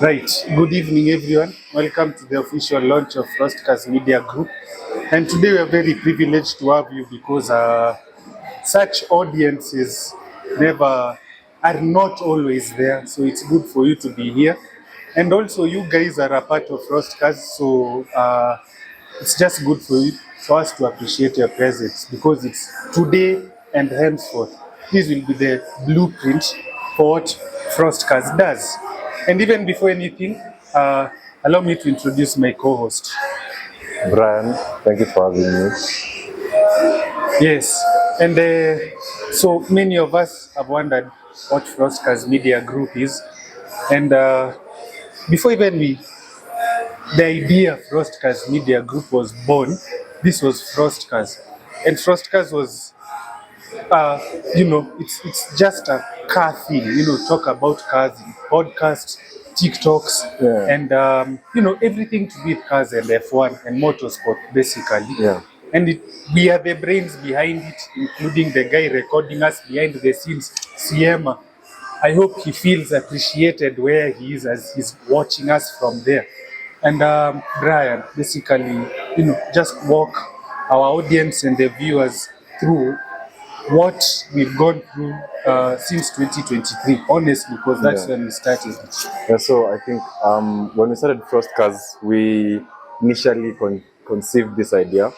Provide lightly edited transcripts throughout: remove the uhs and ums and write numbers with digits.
Right. Good evening, everyone. Welcome to the official launch of Frostcast Media Group. And today we are very privileged to have you because such audiences never are not always there. So it's good for you to be here. And also, you guys are a part of Frostcast, so it's just good for us to appreciate your presence because it's today and henceforth. This will be the blueprint for what Frostcast does. And even before anything, allow me to introduce my co-host. Brian, thank you for having me. Yes, and so many of us have wondered what Frostcast Media Group is. And before even the idea of Frostcast Media Group was born, this was Frostcast. And Frostcast was, it's just a car thing, talk about cars in podcasts, TikToks, and, everything to do with cars and F1 and motorsport, basically. Yeah. And we are the brains behind it, including the guy recording us behind the scenes, Siema. I hope he feels appreciated where he is as he's watching us from there. And Brian, basically, just walk our audience and the viewers through what we've gone through since 2023, honestly, because that's when we started. Yeah, so I think when we started Frostcast, we initially conceived this idea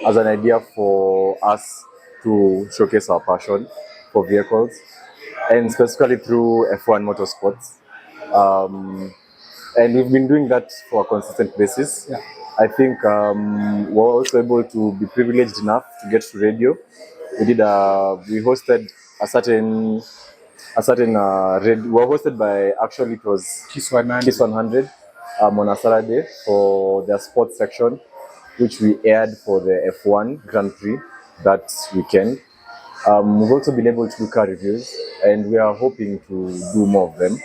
as an idea for us to showcase our passion for vehicles, and specifically through F1 motorsports. And we've been doing that for a consistent basis. Yeah. I think we're also able to be privileged enough to get to radio. We hosted a certain we were hosted by, actually it was Kiss 100. Kiss 100 on a Saturday for their sports section, which we aired for the F1 Grand Prix that weekend. We've also been able to do car reviews, and we are hoping to do more of them.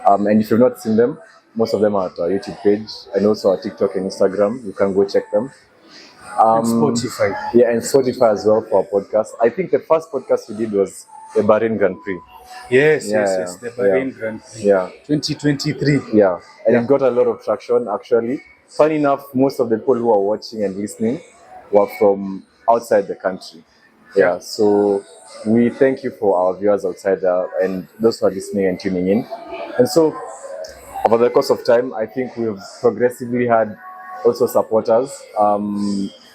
And if you've not seen them, most of them are at our YouTube page and also our TikTok and Instagram. You can go check them. And Spotify. Yeah, and Spotify as well for our podcast. I think the first podcast we did was the Bahrain Grand Prix. Yes, the Bahrain Grand Prix. Yeah. 2023. Yeah, and it got a lot of traction, actually. Funny enough, most of the people who are watching and listening were from outside the country. Yeah, so we thank you for our viewers outside and those who are listening and tuning in. And so, over the course of time, I think we've progressively had also supporters.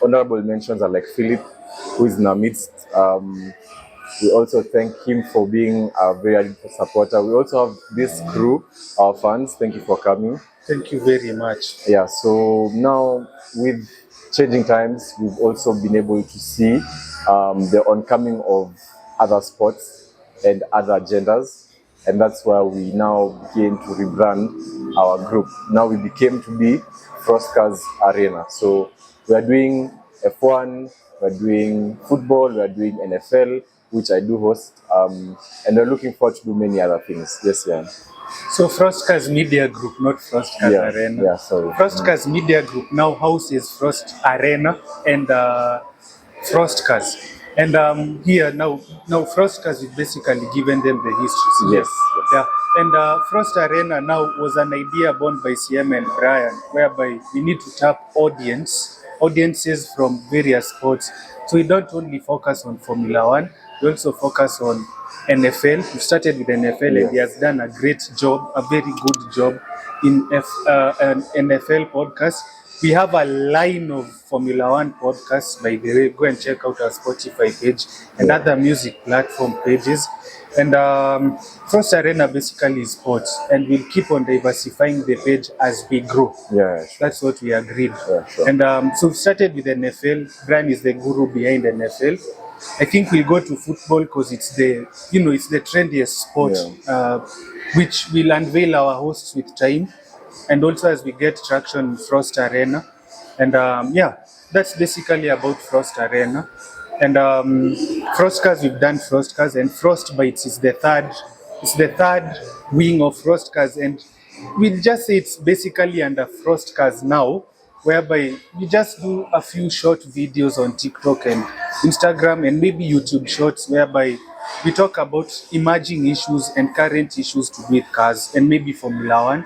Honorable mentions are like Philip, who is in our midst. We also thank him for being a very added supporter. We also have this crew, our fans. Thank you for coming. Thank you very much. Yeah, so now with changing times, we've also been able to see the oncoming of other sports and other agendas. And that's why we now begin to rebrand our group. Now we became to be Frostcast Arena. So we are doing F1, we are doing football, we are doing NFL, which I do host, and we're looking forward to do many other things. Yes, yeah. So Frostcast Media Group, not Frostcast Arena. Yeah, sorry. Frostcast Media Group now houses Frost Arena and Frostcast. And here now Frostcast is basically given them the history. Yes. Yeah. And Frost Arena now was an idea born by CM and Brian, whereby we need to tap audiences from various sports. So we don't only focus on Formula One, we also focus on NFL. We started with NFL, and he has done a great job, a very good job in an NFL podcast. We have a line of Formula One podcasts, by the way. Go and check out our Spotify page and other music platform pages. And Frost Arena basically is sports, and we'll keep on diversifying the page as we grow. Yeah, sure. That's what we agreed. Yeah, sure. And so we started with NFL. Brian is the guru behind NFL. I think we'll go to football because it's the trendiest sport, which will unveil our hosts with time. And also as we get traction in Frost Arena. And that's basically about Frost Arena. And Frostcast, we've done Frostcast, and Frostbites is the third wing of Frostcast. And we'll just say it's basically under Frostcast now, whereby we just do a few short videos on TikTok and Instagram and maybe YouTube shorts, whereby we talk about emerging issues and current issues to do with cars and maybe Formula One.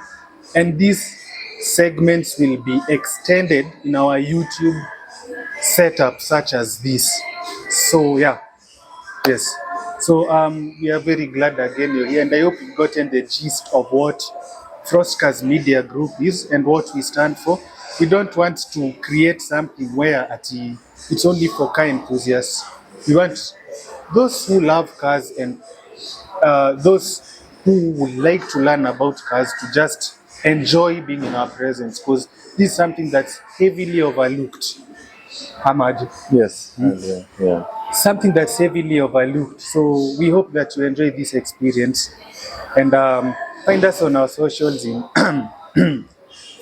And these segments will be extended in our YouTube setup, such as this. So yeah, yes. So we are very glad again you're here, and I hope you've gotten the gist of what Frostcars Media Group is and what we stand for. We don't want to create something where it's only for car enthusiasts. We want those who love cars and those who would like to learn about cars to just enjoy being in our presence, because this is something that's heavily overlooked. Ahmad. Yes. Yeah. Something that's heavily overlooked. So we hope that you enjoy this experience, and find us on our socials in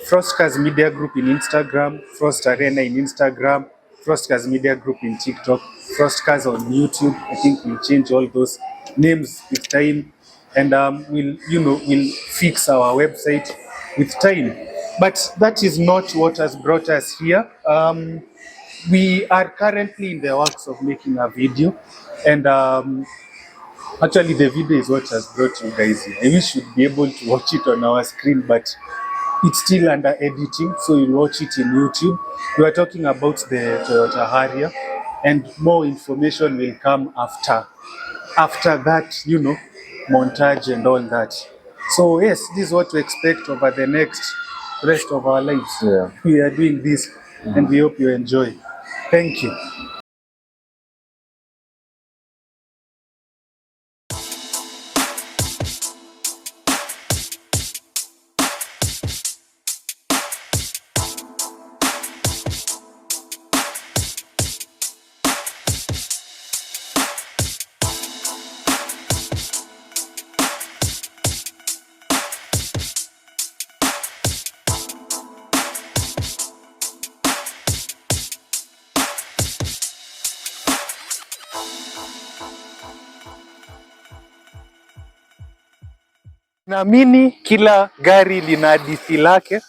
Frostcars Media Group in Instagram, Frost Arena in Instagram, Frostcars Media Group in TikTok, Frostcars on YouTube. I think we'll change all those names with time, and we'll fix our website with time. But that is not what has brought us here. We are currently in the works of making a video, and actually the video is what has brought you guys here. I wish you'd be able to watch it on our screen, but it's still under editing, so you'll watch it in YouTube. We are talking about the Toyota Harrier, and more information will come after that, montage and all that. So yes, this is what to expect over the next rest of our lives. Yeah. We are doing this, and we hope you enjoy. Thank you. Naamini kila gari lina hadithi lake,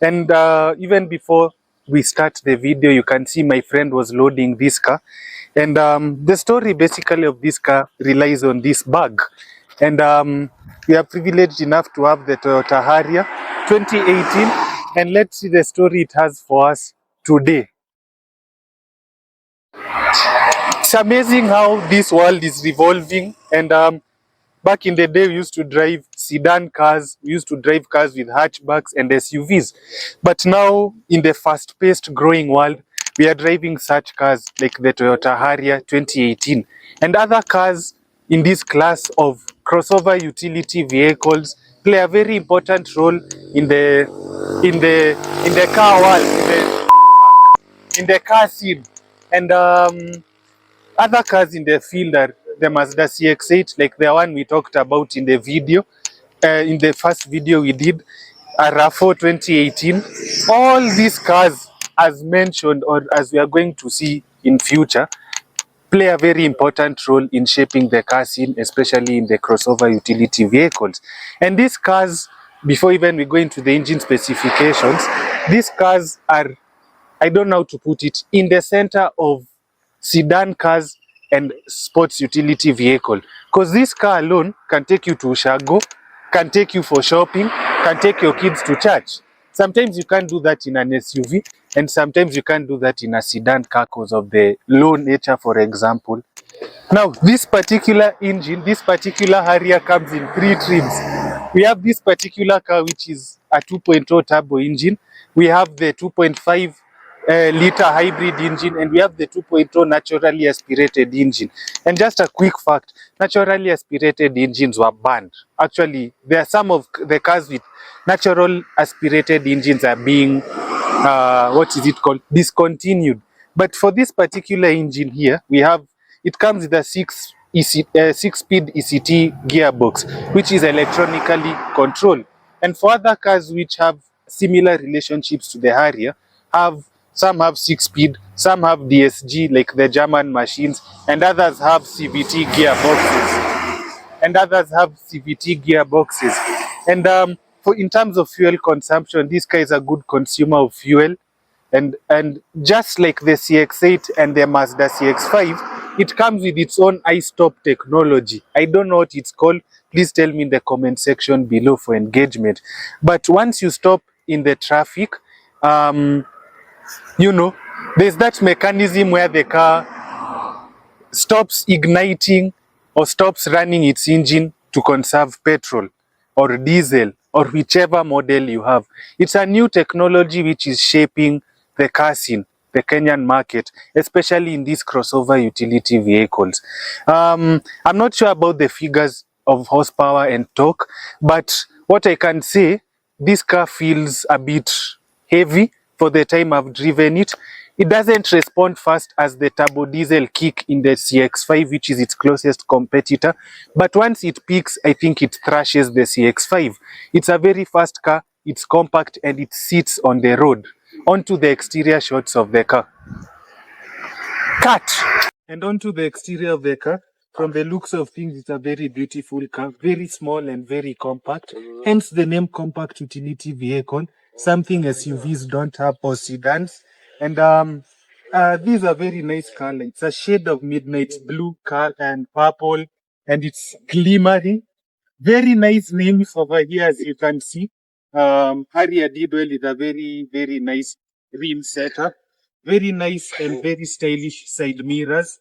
and even before we start the video, you can see my friend was loading this car, and the story basically of this car relies on this bag, and we are privileged enough to have the Toyota Harrier 2018, and let's see the story it has for us today. It's amazing how this world is revolving, and back in the day, we used to drive sedan cars, we used to drive cars with hatchbacks and SUVs. But now, in the fast-paced growing world, we are driving such cars like the Toyota Harrier 2018 and other cars in this class of crossover utility vehicles play a very important role in the car world, in the car scene. And other cars in the field are the Mazda CX-8, like the one we talked about in the video, in the first video we did, a RAV4 2018. All these cars, as mentioned, or as we are going to see in future, play a very important role in shaping the car scene, especially in the crossover utility vehicles. And these cars, before even we go into the engine specifications, these cars are, I don't know how to put it, in the center of sedan cars and sports utility vehicle, because this car alone can take you to Ushago, can take you for shopping, can take your kids to church. Sometimes you can't do that in an SUV, and sometimes you can't do that in a sedan car because of the low nature, for example. Now, this particular engine, this particular Harrier comes in 3 trims. We have this particular car, which is a 2.0 turbo engine. We have the 2.5 liter hybrid engine, and we have the 2.0 naturally aspirated engine. And just a quick fact, naturally aspirated engines were banned. Actually, there are some of the cars with natural aspirated engines are being, discontinued. But for this particular engine here, it comes with a 6-speed ECT gearbox, which is electronically controlled. And for other cars which have similar relationships to the Harrier, some have 6-speed, some have DSG like the German machines, and others have CVT gearboxes. And in terms of fuel consumption, this car is a good consumer of fuel. And just like the CX-8 and the Mazda CX-5, It comes with its own I-stop technology. I don't know what it's called. Please tell me in the comment section below for engagement. But once you stop in the traffic, um, you know, there's that mechanism where the car stops igniting or stops running its engine to conserve petrol or diesel or whichever model you have. It's a new technology which is shaping the car scene, the Kenyan market, especially in these crossover utility vehicles. I'm not sure about the figures of horsepower and torque, but what I can say, this car feels a bit heavy for the time I've driven it. It doesn't respond fast as the turbo diesel kick in the CX-5, which is its closest competitor. But once it peaks, I think it thrashes the CX-5. It's a very fast car, it's compact, and it sits on the road. Onto the exterior shots of the car. Cut! And onto the exterior of the car. From the looks of things, it's a very beautiful car, very small and very compact. Hence the name compact utility vehicle, something SUVs don't have or sedans. And these are very nice color. It's a shade of midnight blue car and purple, and it's glimmering. Very nice names over here, as you can see. Harrier did well with a very nice rim setup. Very nice and very stylish side mirrors.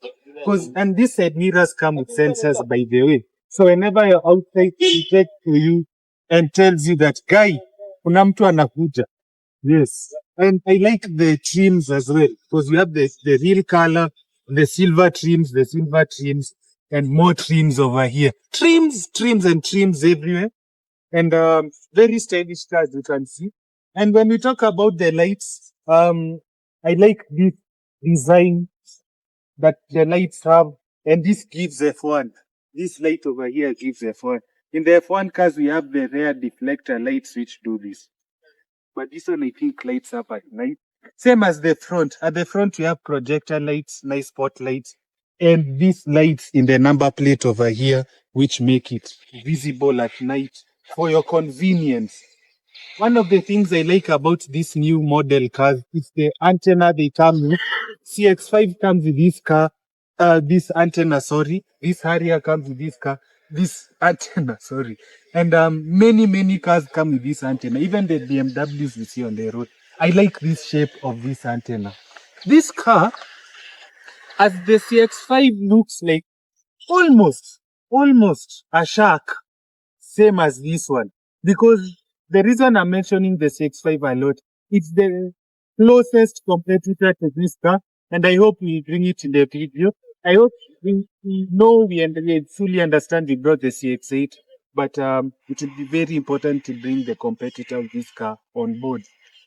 And these side mirrors come with sensors, by the way. So whenever you're outside, it takes to you and tells you that, guy, kuna mtu anakuja. Yes. And I like the trims as well, because we have the real color, the silver trims, and more trims over here. Trims, and trims everywhere. And very stylish cars, you can see. And when we talk about the lights, I like this design that the lights have, and this gives F1. This light over here gives F1. In the F1 cars, we have the rear deflector lights which do this. But this one, I think, lights up at night. Same as the front. At the front, we have projector lights, nice spotlights, and these lights in the number plate over here, which make it visible at night for your convenience. One of the things I like about this new model cars is the antenna they come with. CX-5 comes with this car, this antenna, sorry. This Harrier comes with this car, this antenna, sorry. And many cars come with this antenna, even the BMWs we see on the road. I like this shape of this antenna. This car, as the CX-5 looks like almost a shark, same as this one. Because the reason I'm mentioning the CX-5 a lot, it's the closest competitor to this car, and I hope we bring it in the video. I hope we know we fully understand we brought the CX-8, but it would be very important to bring the competitor of this car on board.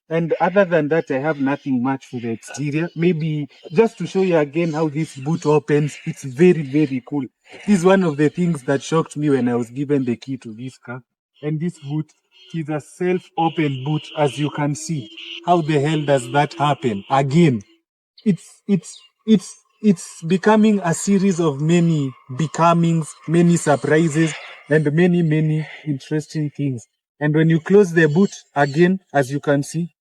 And other than that, I have nothing much for the exterior. Maybe just to show you again how this boot opens, it's very cool. This is one of the things that shocked me when I was given the key to this car. And this boot is a self-open boot, as you can see. How the hell does that happen? Again, it's becoming a series of many becomings, many surprises, and many interesting things. And when you close the boot, again, as you can see,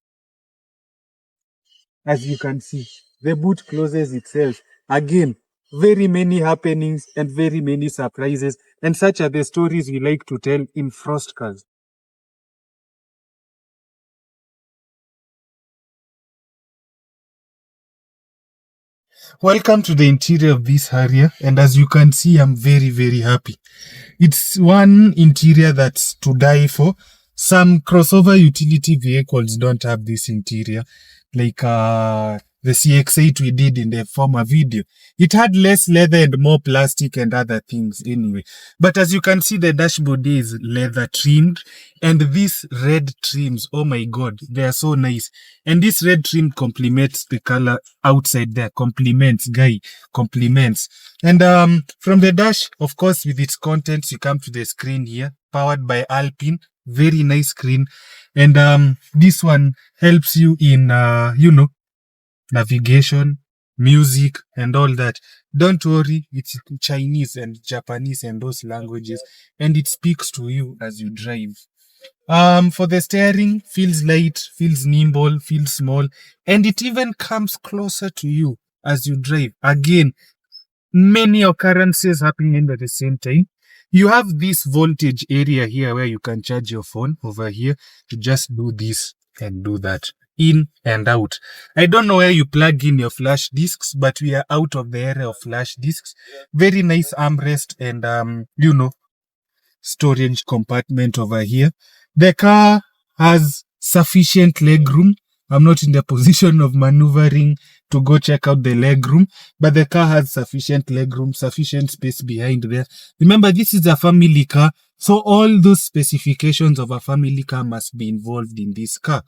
the boot closes itself. Again, very many happenings and very many surprises, and such are the stories we like to tell in Frost cars. Welcome to the interior of this Harrier, and as you can see, I'm very happy. It's one interior that's to die for. Some crossover utility vehicles don't have this interior, like the CX-8 we did in the former video. It had less leather and more plastic and other things anyway. But as you can see, the dashboard is leather trimmed, and these red trims, oh my god, they are so nice. And this red trim complements the color outside there. Complements. And from the dash, of course, with its contents, you come to the screen here, powered by Alpine. Very nice screen. And this one helps you in, navigation, music, and all that. Don't worry, it's Chinese and Japanese and those languages, and it speaks to you as you drive. For the steering, feels light, feels nimble, feels small, and it even comes closer to you as you drive. Again, many occurrences happening at the same time. You have this voltage area here where you can charge your phone over here to just do this and do that, in and out. I don't know where you plug in your flash disks, but we are out of the area of flash disks. Very nice armrest and storage compartment over here. The car has sufficient legroom. I'm not in the position of maneuvering to go check out the legroom, but the car has sufficient legroom, sufficient space behind there. Remember, this is a family car, so all those specifications of a family car must be involved in this car.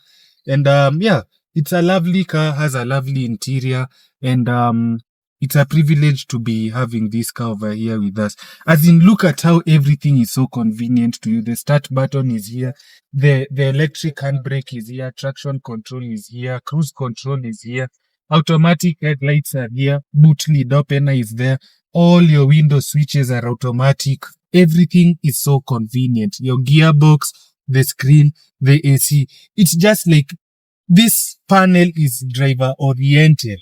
And yeah, it's a lovely car, has a lovely interior, and it's a privilege to be having this car over here with us. As in, look at how everything is so convenient to you. The start button is here. The electric handbrake is here. Traction control is here. Cruise control is here. Automatic headlights are here. Boot lid opener is there. All your window switches are automatic. Everything is so convenient. Your gearbox, the screen, the AC. It's just like this panel is driver oriented.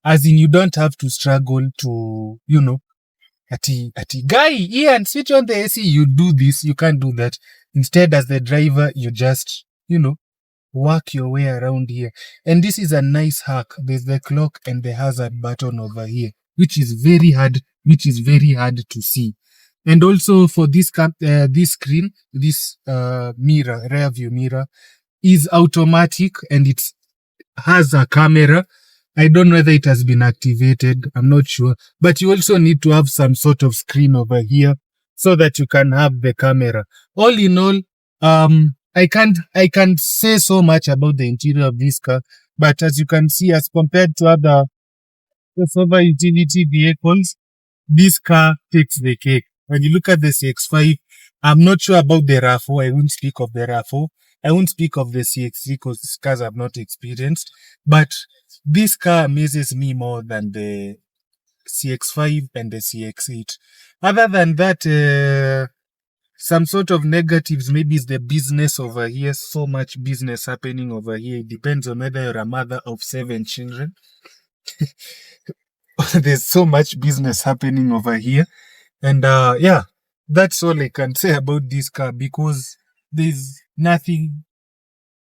As in, you don't have to struggle to, ati guy, Ian, switch on the AC. You do this, you can't do that. Instead, as the driver, you just, work your way around here. And this is a nice hack. There's the clock and the hazard button over here, which is very hard to see. And also for this screen, this mirror, rear view mirror, is automatic and it has a camera. I don't know whether it has been activated. I'm not sure. But you also need to have some sort of screen over here so that you can have the camera. All in all, I can't say so much about the interior of this car, but as you can see, as compared to other crossover utility vehicles, this car takes the cake. When you look at the CX-5, I'm not sure about the RAV4. I won't speak of the RAV4. I won't speak of the CX-3 because these cars I've not experienced. But this car amazes me more than the CX-5 and the CX-8. Other than that, some sort of negatives, maybe it's the business over here. So much business happening over here. It depends on whether you're a mother of 7 children. There's so much business happening over here. And yeah, that's all I can say about this car because there's nothing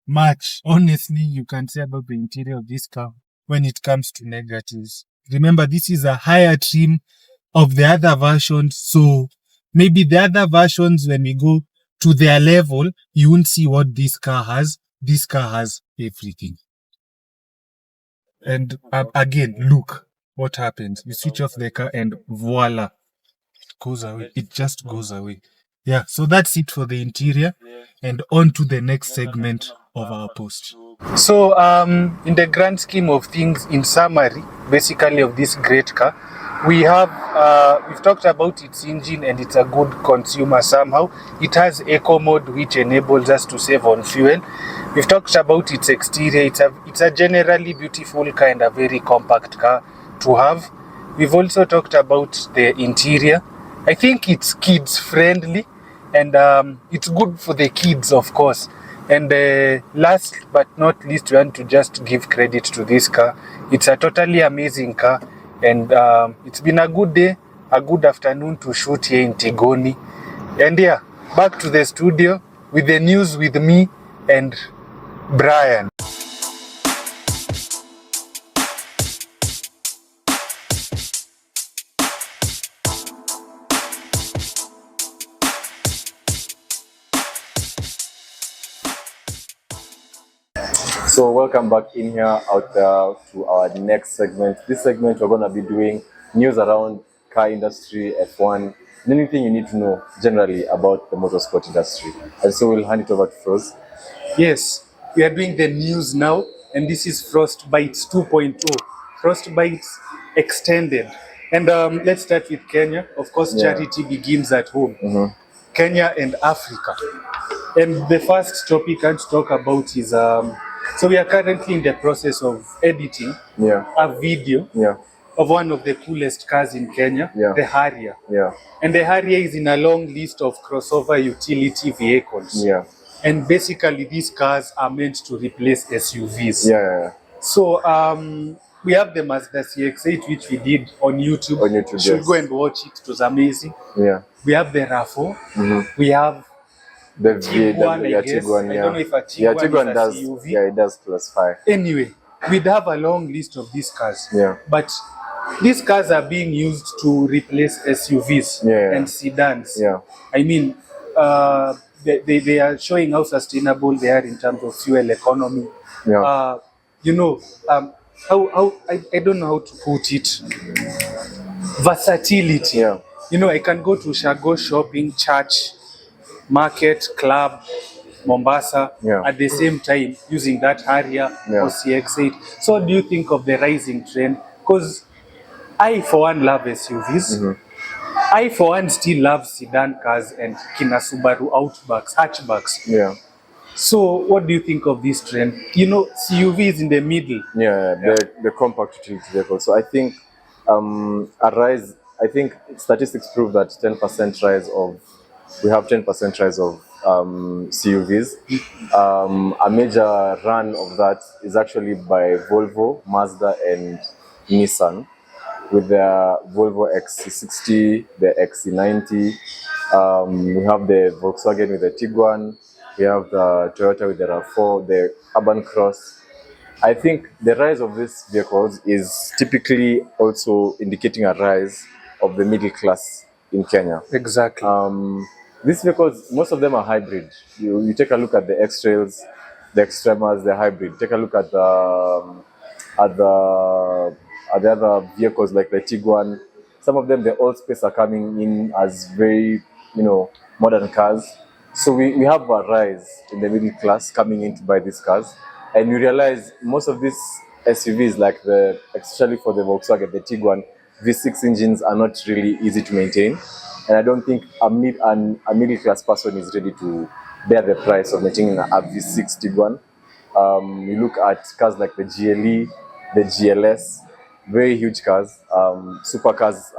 much, honestly, you can say about the interior of this car when it comes to negatives. Remember, this is a higher trim of the other versions, so maybe the other versions, when we go to their level, you won't see what this car has. This car has everything. And again, look what happens. You switch off the car and voila, it goes away. It just goes away. Yeah, so that's it for the interior, and on to the next segment of our post. So, in the grand scheme of things, in summary, basically of this great car, we've talked about its engine and it's a good consumer somehow. It has eco mode, which enables us to save on fuel. We've talked about its exterior. It's a generally beautiful car and a very compact car to have. We've also talked about the interior. I think it's kids friendly and it's good for the kids, of course. And last but not least, we want to just give credit to this car. It's a totally amazing car, and it's been a good day, a good afternoon to shoot here in Tigoni. And yeah, back to the studio with the news with me and Brian. So welcome back in here out to our next segment. This segment we're going to be doing news around car industry, F1, and anything you need to know generally about the motorsport industry. And so we'll hand it over to Frost. Yes, we are doing the news now, and this is Frostbites 2.0. Frostbites extended. And let's start with Kenya. Of course, charity begins at home. Mm-hmm. Kenya and Africa. And the first topic I want to talk about is so we are currently in the process of editing a video of one of the coolest cars in Kenya, the Harrier. And the Harrier is in a long list of crossover utility vehicles. And basically these cars are meant to replace SUVs. So we have the Mazda CX-8, which we did on YouTube. On YouTube, You should yes. go and watch it. It was amazing. Yeah. We have the RAV4. We have The Tiguan, I guess. Tiguan, I yeah. don't know if a Yeah, Tiguan Tiguan is a does. CUV. Yeah, it does classify. Anyway, we'd have a long list of these cars. Yeah. But these cars are being used to replace SUVs Yeah. and sedans. Yeah. I mean, they are showing how sustainable they are in terms of fuel economy. Yeah. You know, how I don't know how to put it. Versatility. Yeah. You know, I can go to Shago shopping, church, market, club, Mombasa at the same time using that Harrier or CX-8. So what do you think of the rising trend? Because I, for one, love SUVs. I, for one, still love sedan cars and Kina Subaru Outbacks, hatchbacks. Yeah. So what do you think of this trend? You know, CUV is in the middle. Yeah, the compact utility vehicle. So I think a rise, I think statistics prove that 10% rise of, we have 10% rise of CUVs. A major run of that is actually by Volvo, Mazda, and Nissan with their Volvo XC60, the XC90. We have the Volkswagen with the Tiguan. We have the Toyota with the RAV4, the Urban Cross. I think the rise of these vehicles is typically also indicating a rise of the middle class in Kenya. Exactly. These vehicles, most of them are hybrid. You take a look at the X-Trails, the Extremas, they're hybrid. Take a look at the other vehicles like the Tiguan. Some of them, the old space are coming in as very, modern cars. So we have a rise in the middle class coming in to buy these cars. And you realize most of these SUVs, like especially for the Volkswagen, the Tiguan, V6 engines are not really easy to maintain. And I don't think a middle class person is ready to bear the price of maintaining a V6 Tiguan. You look at cars like the GLE, the GLS, very huge cars, supercars,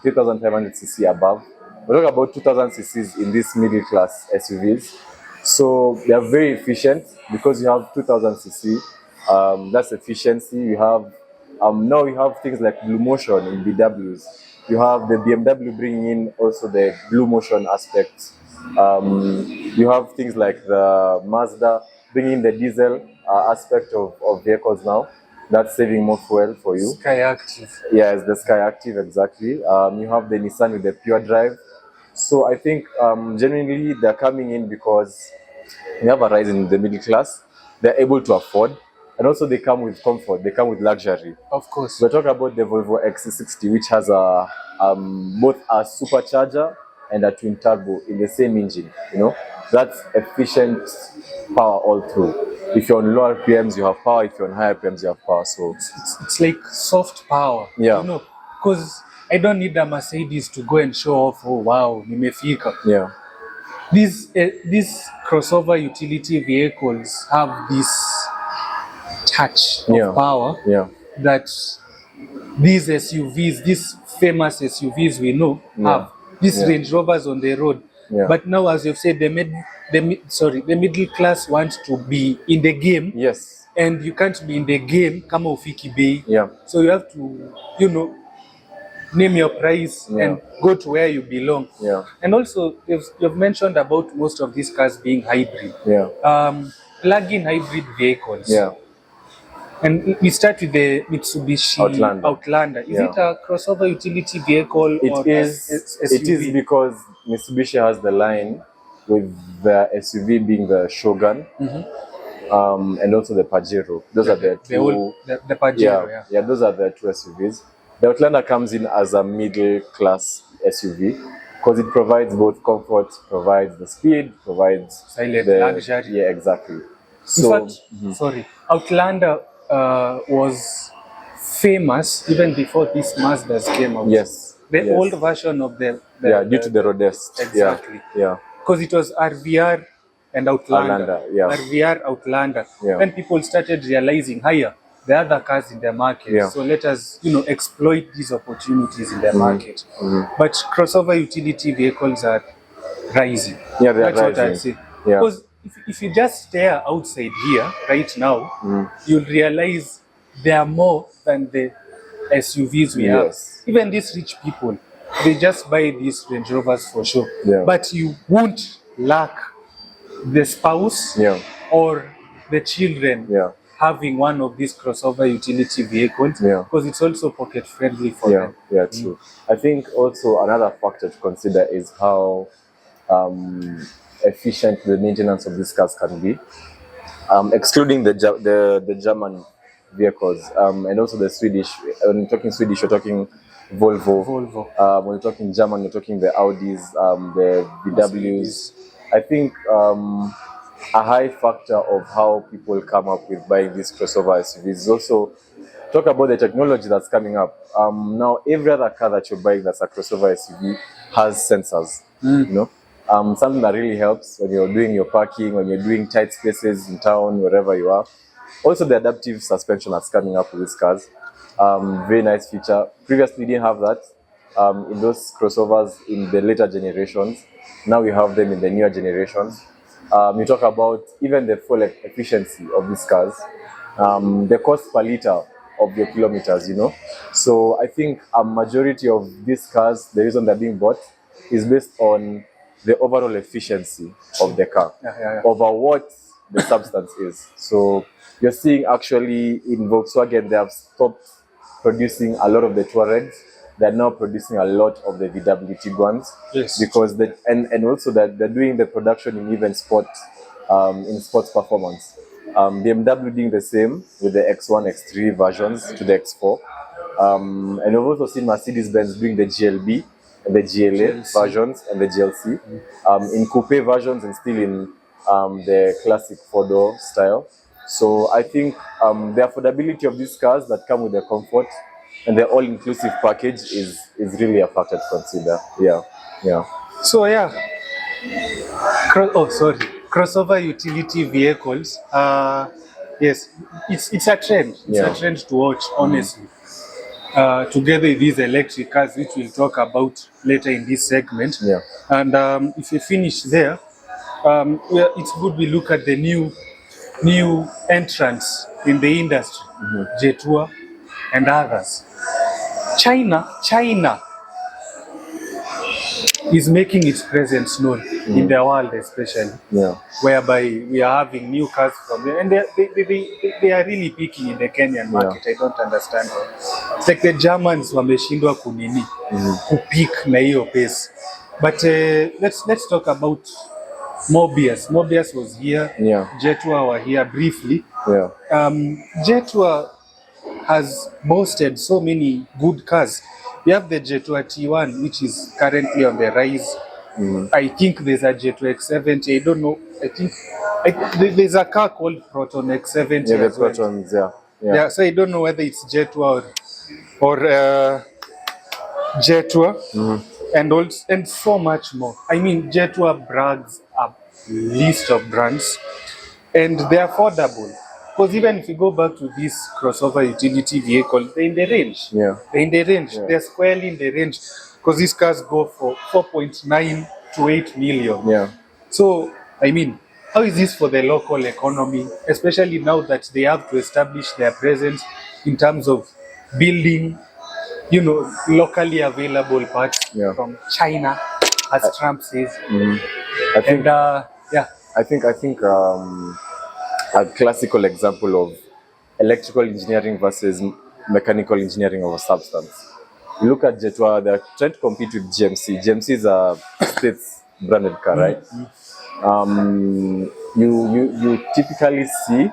3,500cc above. We're talking about 2,000 cc's in these middle class SUVs. So they are very efficient because you have 2,000 cc. That's efficiency. You have now you have things like Blue Motion in VWs. You have the BMW bringing in also the Blue Motion aspect. You have things like the Mazda bringing in the diesel aspect of vehicles now. That's saving more fuel for you. Sky Active. Yes, the Sky Active, exactly. You have the Nissan with the Pure Drive. So I think genuinely they're coming in because we have a rise in the middle class. They're able to afford, and also they come with comfort. They come with luxury. Of course. We're talking about the Volvo XC60, which has both a supercharger and a twin turbo in the same engine. That's efficient power all through. If you're on lower RPMs, you have power. If you're on higher RPMs, you have power. So it's like soft power. Yeah. Because I don't need a Mercedes to go and show off. Oh wow, nimefika. Yeah. These crossover utility vehicles have this touch of power that these SUVs, these famous SUVs we know have. These Range Rovers on the road. Yeah. But now, as you've said, the middle class wants to be in the game. Yes. And you can't be in the game kama ufiki bei. Yeah. So you have to, name your price and go to where you belong. Yeah. And also, you've mentioned about most of these cars being hybrid. Yeah. Plug-in hybrid vehicles. Yeah. And we start with the Mitsubishi Outlander. Is it a crossover utility vehicle? It is because Mitsubishi has the line with the SUV being the Shogun, and also the Pajero. Those are the two. The Pajero, yeah, those are the two SUVs. The Outlander comes in as a middle class SUV because it provides both comfort, provides the speed, provides silent the luxury. Yeah, exactly. So, in fact, Outlander was famous even before these Mazdas came out. Yes. The old version of the due to the road test. Exactly. Yeah. Because it was RVR and Outlander. RVR, Outlander. Yeah. When people started realizing, higher, there are other cars in the market. Yeah. So let us, exploit these opportunities in the market. But crossover utility vehicles are rising. Yeah, they are That's rising. what I'd say. Yeah. Because if you just stare outside here right now, you'll realize they are more than the SUVs we have. Yes. Even these rich people, they just buy these Range Rovers for sure. Yeah. But you won't lack the spouse Yeah. or the children Yeah. having one of these crossover utility vehicles, Yeah. because it's also pocket friendly for Yeah, them. yeah, true. I think also another factor to consider is how efficient the maintenance of these cars can be, excluding the German vehicles, and also the Swedish. When you're talking Swedish, you're talking Volvo. When you're talking German, you're talking the Audis, the VWs. I think a high factor of how people come up with buying these crossover SUVs is also talk about the technology that's coming up. Now, every other car that you're buying that's a crossover SUV has sensors. You know, something that really helps when you're doing your parking, when you're doing tight spaces in town, wherever you are. Also, the adaptive suspension that's coming up with these cars. Very nice feature. Previously, we didn't have that in those crossovers in the later generations. Now we have them in the newer generations. You talk about even the fuel efficiency of these cars, the cost per liter of your kilometers, you know. So I think a majority of these cars, the reason they're being bought is based on the overall efficiency of the car over what the substance is. So you're seeing actually in Volkswagen, they have stopped producing a lot of the Touaregs. They're now producing a lot of the VW Tiguans. Yes. Because and also that they're doing the production in even in sports performance. BMW doing the same with the X1, X3 versions to the X4. And we've also seen Mercedes-Benz doing the GLB and the GLA versions and the GLC in coupe versions and still in the classic four-door style. So I think the affordability of these cars that come with the comfort and the all-inclusive package is really a factor to consider. Yeah. So yeah, crossover utility vehicles. Yes, it's a trend. It's a trend to watch, honestly. Together with these electric cars, which we'll talk about later in this segment. Yeah. And if we finish there, it's good we look at the new entrants in the industry, Jetua and others. China is making its presence known in the world, especially, whereby we are having new cars from there, and they are really peaking in the Kenyan market. I don't understand. It's like the Germans wameshindwa kupeak na hiyo pace. But let's talk about Mobius. Mobius was here. Jetua were here briefly. Jetua has boasted so many good cars. We have the Jetua T1, which is currently on the rise. I think there's a Jetua X70. I don't know. I think there's a car called Proton X70. Yeah, the Protons. Yeah. So I don't know whether it's Jetua or Jetua, and so much more. I mean, Jetua brags a list of brands, and they're affordable. Because even if you go back to this crossover utility vehicle, they're in the range. They're in the range. They're squarely in the range. Because these cars go for 4.9 to 8 million. So, I mean, how is this for the local economy? Especially now that they have to establish their presence in terms of building, locally available parts from China, as Trump says. I think a classical example of electrical engineering versus mechanical engineering of a substance. You look at Jetua, they're trying to compete with GMC. GMC is a States branded car, right? You typically see,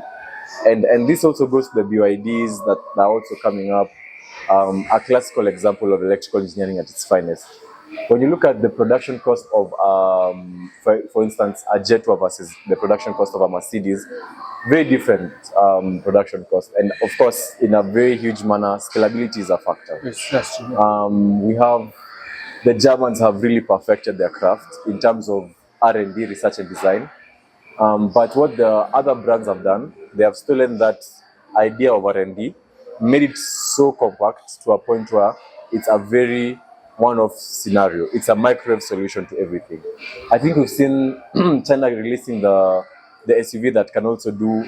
and this also goes to the BYDs that are also coming up, a classical example of electrical engineering at its finest. When you look at the production cost of, for instance, a Jetua versus the production cost of a Mercedes, very different production cost. And of course, in a very huge manner, scalability is a factor. Yes, that's true. We have, the Germans have really perfected their craft in terms of R&D, research and design. But what the other brands have done, they have stolen that idea of R&D, made it so compact to a point where it's a very one-off scenario. It's a microwave solution to everything. I think we've seen China releasing the SUV that can also do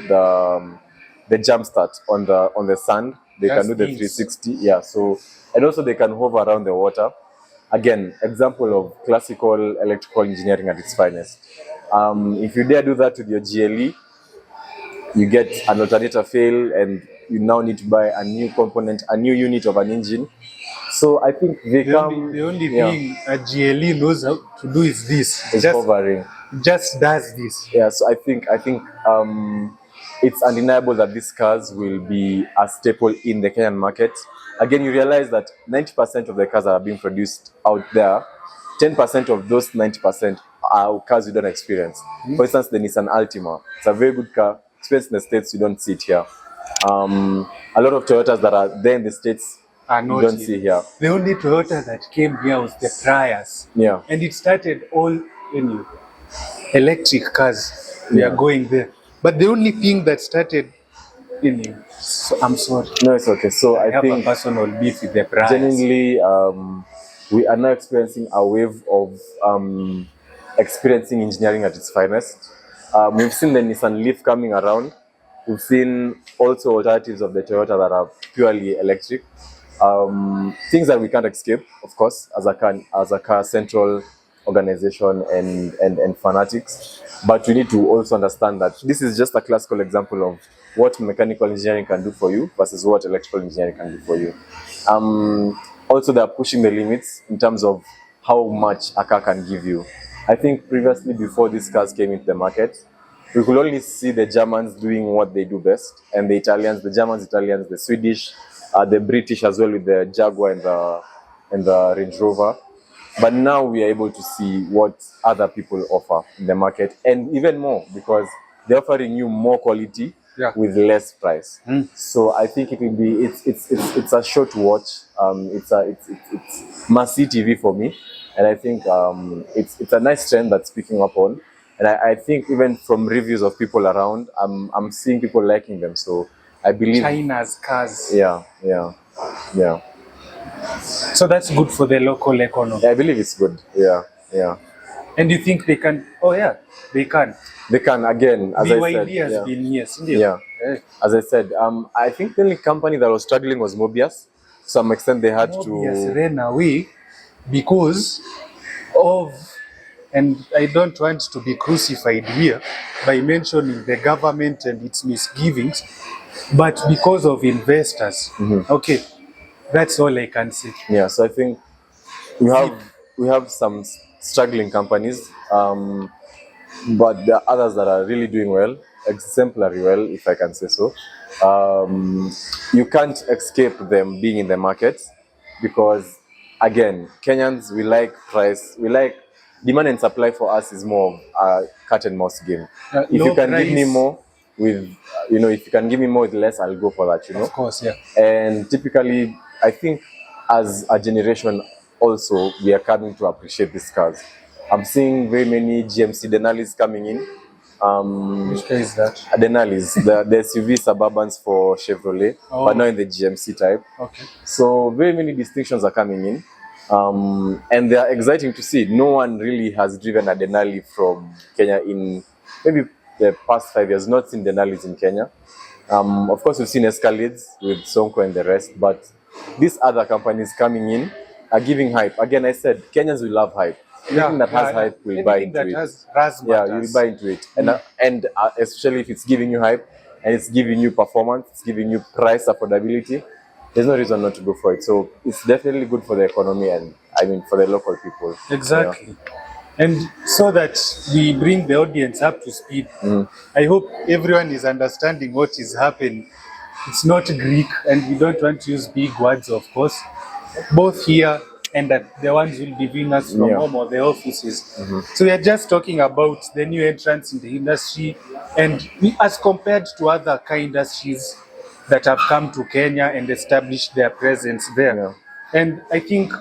the jump start on the sand. They That's can do the things. 360. Yeah. So, and also they can hover around the water. Again, example of classical electrical engineering at its finest. If you dare do that with your GLE, you get an alternator fail, and you now need to buy a new component, a new unit of an engine. So I think they The only thing a GLE knows how to do is this. is hovering. Just does this. Yeah, so I think it's undeniable that these cars will be a staple in the Kenyan market. Again, you realize that 90% of the cars that are being produced out there, 10% of those 90% are cars you don't experience. For instance, the Nissan Altima. It's a very good car. Experienced in the States, you don't see it here. A lot of Toyotas that are there in the States, Are you not don't here. see here. The only Toyota that came here was the Prius. Yeah. And it started all in electric cars. We are going there. But the only thing that started in, so I'm sorry. No, it's okay. So I I have a think personal beef with the Prius. genuinely, we are now experiencing a wave of experiencing engineering at its finest. We've seen the Nissan Leaf coming around. We've seen also alternatives of the Toyota that are purely electric. Things that we can't escape, of course, as a car central organization and fanatics. But we need to also understand that this is just a classical example of what mechanical engineering can do for you versus what electrical engineering can do for you. Also, they are pushing the limits in terms of how much a car can give you. I think previously, before these cars came into the market, we could only see the Germans doing what they do best, and the Italians, the Swedish, the British as well with the Jaguar and the Range Rover. But now we are able to see what other people offer in the market, and even more because they're offering you more quality with less price. So I think it will be it's a show to watch. It's must-see TV for me, and I think it's a nice trend that's picking up on. And I think even from reviews of people around, I'm seeing people liking them. So I believe China's cars. Yeah. So that's good for the local economy. I believe it's good. Yeah. And you think they can? Oh yeah, they can. They can, again, as I said. BYD has been here, isn't it? Yeah. As I said, I think the only company that was struggling was Mobius. To some extent, they had Mobius to. ran away because of, and I don't want to be crucified here by mentioning the government and its misgivings, but because of investors. Okay, that's all I can say. Yeah, so I think we have some struggling companies, but there are others that are really doing well, exemplary well, if I can say so. You can't escape them being in the market because, again, Kenyans, we like price, we like demand and supply. For us is more of a cat and mouse game. If you can give me more with, if you can give me more with less, I'll go for that, Of course, yeah. And typically, I think as a generation also, we are coming to appreciate these cars. I'm seeing very many GMC Denalis coming in. Which car is that? Denalis, the SUV Suburbans for Chevrolet, but not in the GMC type. Okay. So very many distinctions are coming in. And they are exciting to see. No one really has driven a Denali from Kenya in maybe the past 5 years. Not seen Denalis in Kenya. Of course, we've seen Escalades with Sonko and the rest, but these other companies coming in are giving hype. Again, I said Kenyans will love hype. Anything that has hype will buy into it. Yeah, you will buy into it, and especially if it's giving you hype and it's giving you performance, it's giving you price affordability. There's no reason not to go for it. So it's definitely good for the economy and for the local people. Exactly. Yeah. And so that we bring the audience up to speed, I hope everyone is understanding what is happening. It's not Greek, and we don't want to use big words, of course, both here and the ones who will be viewing us from home or the offices. So we are just talking about the new entrants in the industry, and as compared to other car industries that have come to Kenya and established their presence there. Yeah. And I think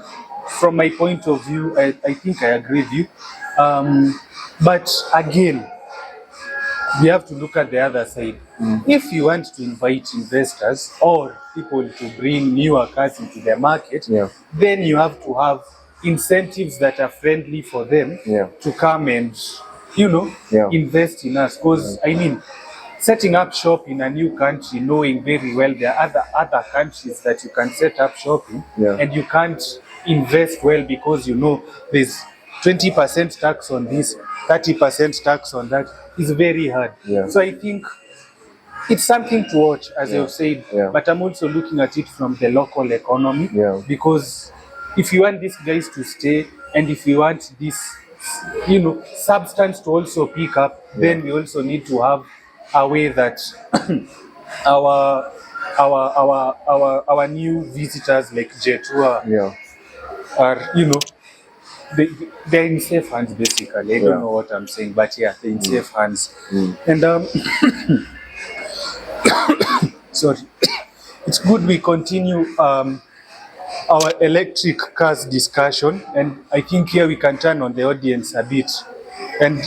from my point of view, I think I agree with you. But again, we have to look at the other side. If you want to invite investors or people to bring newer cars into the market, then you have to have incentives that are friendly for them to come and, invest in us. Because, setting up shop in a new country, knowing very well there are other countries that you can set up shop in, and you can't invest well because you know there's 20% tax on this, 30% tax on that, is very hard. So I think it's something to watch, as you've said, but I'm also looking at it from the local economy, because if you want these guys to stay and if you want this, substance to also pick up, then we also need to have a way that our our new visitors like Jetua are, they, they're in safe hands basically. I don't know what I'm saying, but yeah, they're in safe hands. And sorry, it's good we continue our electric cars discussion, and I think here we can turn on the audience a bit and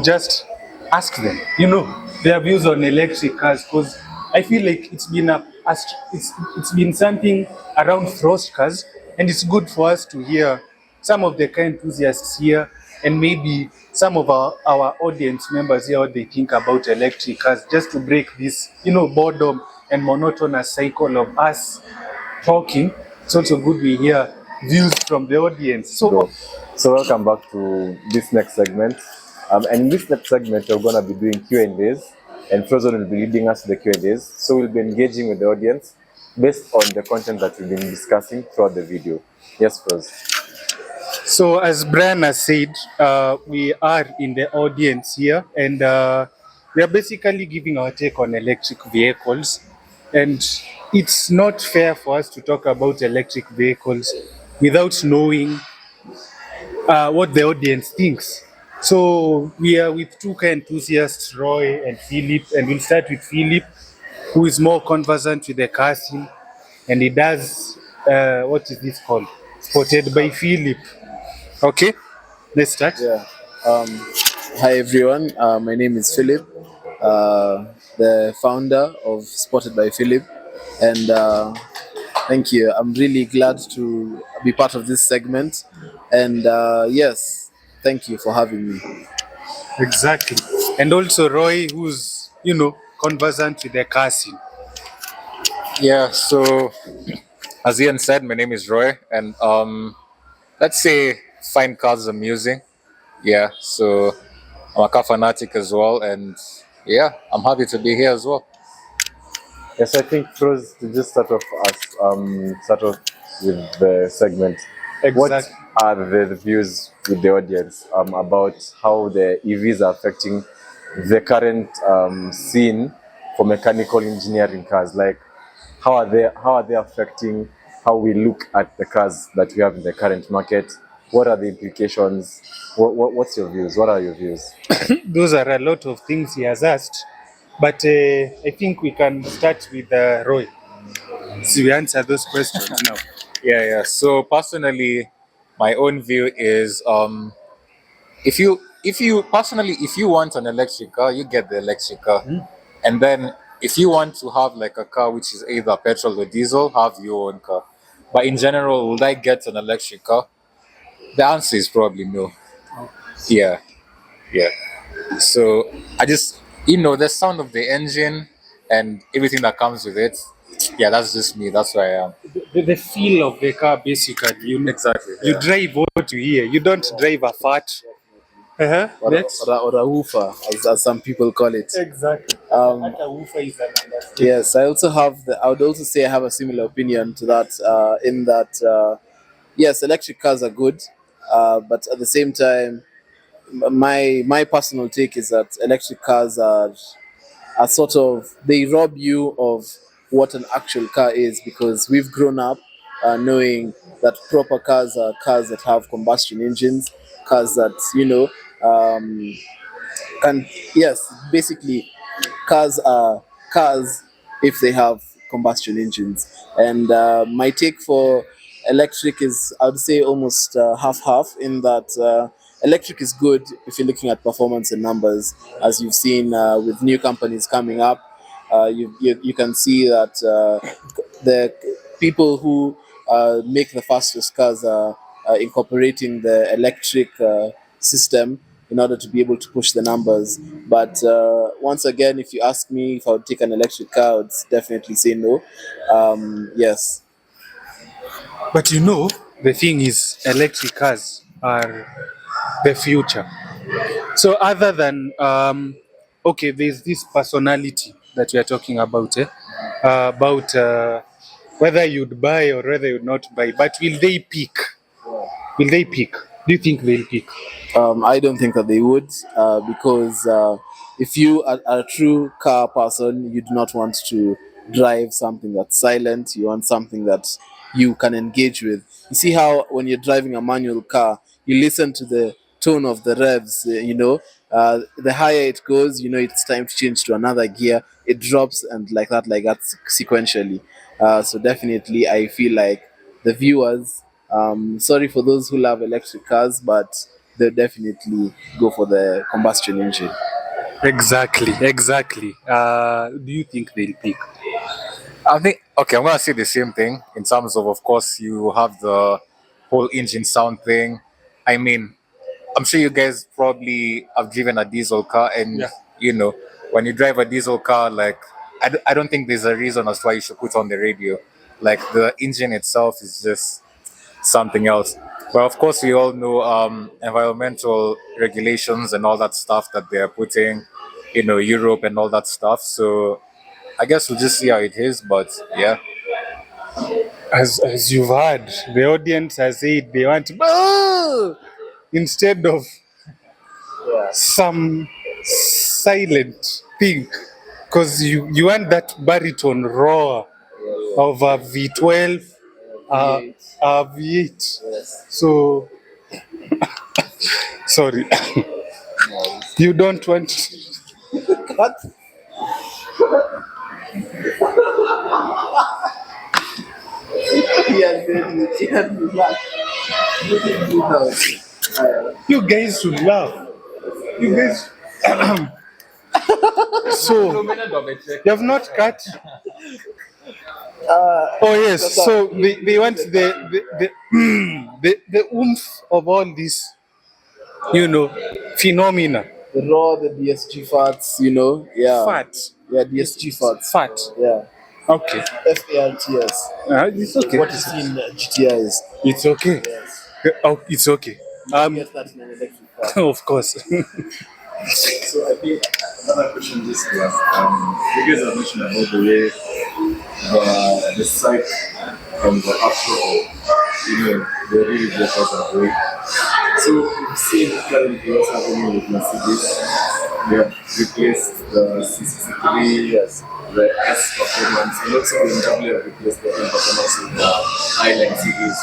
just ask them their views on electric cars, because I feel like it's been it's been something around thrust cars, and it's good for us to hear some of the car enthusiasts here and maybe some of our audience members here what they think about electric cars, just to break this boredom and monotonous cycle of us talking. It's also good we hear views from the audience. So welcome back to this next segment. And in this next segment, we're going to be doing Q&As, and Frozen will be leading us to the Q&As. So we'll be engaging with the audience based on the content that we've been discussing throughout the video. Yes, Frozen. So as Brian has said, we are in the audience here, and we are basically giving our take on electric vehicles. And it's not fair for us to talk about electric vehicles without knowing what the audience thinks. So we are with two car enthusiasts, Roy and Philip, and we'll start with Philip, who is more conversant with the car scene, and he does, what is this called? Spotted by Philip. Okay, let's start. Hi everyone, my name is Philip, the founder of Spotted by Philip, and thank you. I'm really glad to be part of this segment, and yes, thank you for having me. Exactly. And also Roy, who's conversant with the car scene. Yeah, so as Ian said, my name is Roy, and let's say find cars amusing. Yeah, so I'm a car fanatic as well, and yeah, I'm happy to be here as well. Yes, I think Froz, to just start off with the segment. Exactly. What are the views with the audience about how the EVs are affecting the current scene for mechanical engineering cars? Like, how are they affecting how we look at the cars that we have in the current market? What are the implications? What's your views? What are your views? Those are a lot of things he has asked, but I think we can start with Roy. So we answer those questions now. Yeah. So personally, my own view is if you want an electric car, you get the electric car, and then if you want to have like a car which is either petrol or diesel, have your own car. But in general, would I get an electric car? The answer is probably no. Yeah. So I just the sound of the engine and everything that comes with it. Yeah, that's just me. That's who I am. The feel of the car, basically. Exactly. You drive what you hear. You don't drive a fart. Or a woofer, as some people call it. Exactly. Yes, I would also say I have a similar opinion to that, in that, yes, electric cars are good, but at the same time, my personal take is that electric cars are sort of, they rob you of what an actual car is, because we've grown up knowing that proper cars are cars that have combustion engines, cars that and yes, basically cars are cars if they have combustion engines. And my take for electric is, I would say, almost half-half, in that electric is good if you're looking at performance and numbers, as you've seen with new companies coming up. You can see that the people who make the fastest cars are incorporating the electric system, in order to be able to push the numbers. But once again, if you ask me if I would take an electric car, I would definitely say no. Yes. But the thing is, electric cars are the future. So other than okay, there's this personality that we are talking about, about whether you'd buy or whether you'd not buy. But will they pick? Will they pick? Do you think they'll pick? I don't think that they would, because if you are a true car person, you do not want to drive something that's silent. You want something that you can engage with. You see how when you're driving a manual car, you listen to the tone of the revs. The higher it goes, it's time to change to another gear. It drops and like that sequentially. So definitely, I feel like the viewers. Sorry for those who love electric cars, but they'll definitely go for the combustion engine. Exactly, exactly. Do you think they'll pick? I think okay, I'm gonna say the same thing in terms of course you have the whole engine sound thing. I mean, I'm sure you guys probably have driven a diesel car, and Yeah. when you drive a diesel car, like I don't think there's a reason as to why you should put on the radio. Like the engine itself is just something else. But of course, we all know environmental regulations and all that stuff that they're putting, Europe and all that stuff. So I guess we'll just see how it is. But yeah, As you've heard, the audience has said they want instead of some silent thing, because you want that baritone roar of a V12, a V8. So sorry, you don't want. You guys should laugh. You guys. So you have not cut. Oh yes. So they want the oomph of all this, phenomena. The raw, the DSG fats, yeah. Fat. Yeah, DSG fats. Fat. Yeah. Okay. FARTS. It's okay. What is in GTIs? It's okay. Yes. Oh, it's okay. Get that in an electric car. Of course. So I think another question just was, you guys have mentioned about the way the site and the actual, the really vehicles are going. So we've seen currently what's happening with Mercedes. They have replaced the C63, yes, the S performance, and also BMW have replaced the M performance with the Highline series.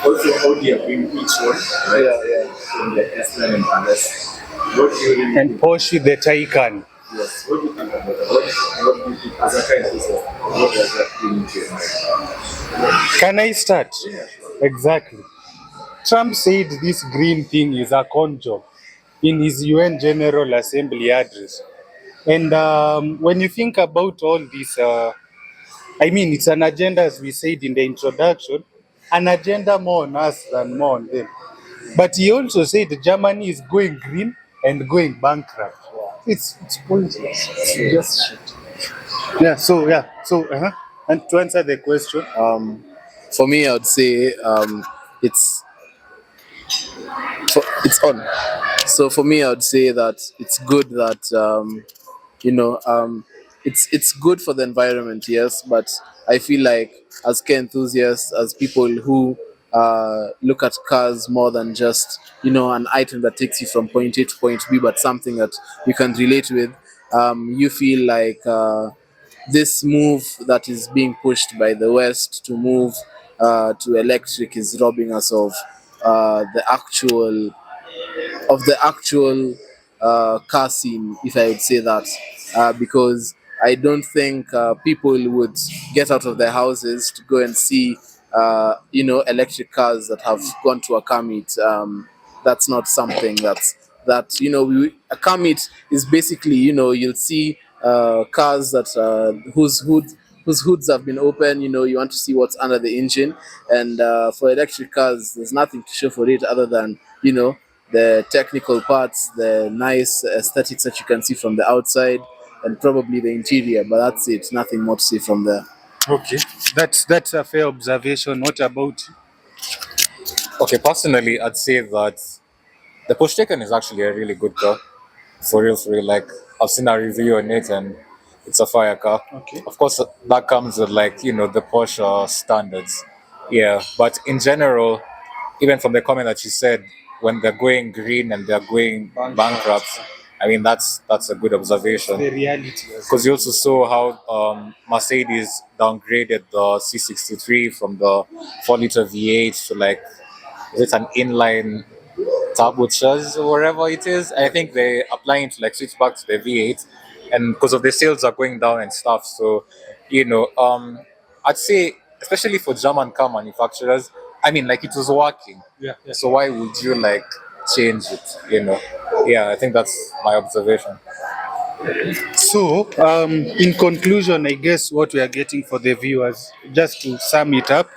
Also Audi have been each one, right? Yeah. In the S-Line and RS. What do you really And think? Porsche the Taycan. Yes, what do you think about that? What do you think as a kind of person? What does that bring to your mind? Can I start? Exactly. Trump said this green thing is a con job in his UN General Assembly address. And when you think about all this, it's an agenda, as we said in the introduction, an agenda more on us than more on them. But he also said Germany is going green and going bankrupt. It's pointless. It's just shit. Yeah. So and to answer the question, For me, I would say it's it's on. So for me, I would say that it's good that it's good for the environment, yes. But I feel like as car enthusiasts, as people who look at cars more than just an item that takes you from point A to point B, but something that you can relate with, you feel like this move that is being pushed by the West to move to electric is robbing us of the actual car scene, if I would say that, because I don't think people would get out of their houses to go and see, electric cars that have gone to a car meet. That's not something a car meet is basically, you'll see cars that whose hoods have been open. You want to see what's under the engine, and for electric cars, there's nothing to show for it other than the technical parts, the nice aesthetics that you can see from the outside, and probably the interior. But that's it. Nothing more to see from there. Okay, that's a fair observation. What about you? Okay, personally, I'd say that the Push Taken is actually a really good car. For real, for real. Like, I've seen a review on it and it's a fire car. Okay. Of course, that comes with, like, the Porsche standards. Yeah, but in general, even from the comment that you said, when they're going green and they're going bankrupt, I mean, that's a good observation. The reality. Because you also saw how Mercedes downgraded the C63 from the 4-liter V8 to, like, is it an inline turbocharged or whatever it is? I think they're applying to, like, switch back to the V8, and because of the sales are going down and stuff. So, I'd say, especially for German car manufacturers, I mean, like, it was working. Yeah. So why would you, like, change it? Yeah, I think that's my observation. So, in conclusion, I guess what we are getting for the viewers, just to sum it up,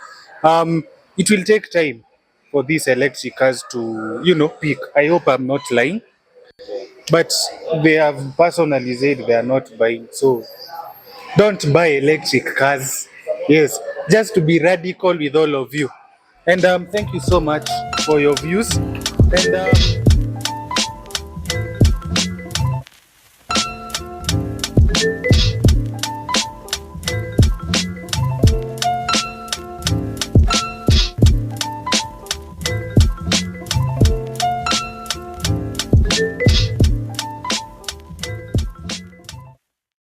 it will take time for these electric cars to, peak. I hope I'm not lying, but they have personally said they are not buying. So, don't buy electric cars. Yes, just to be radical with all of you. And thank you so much for your views. And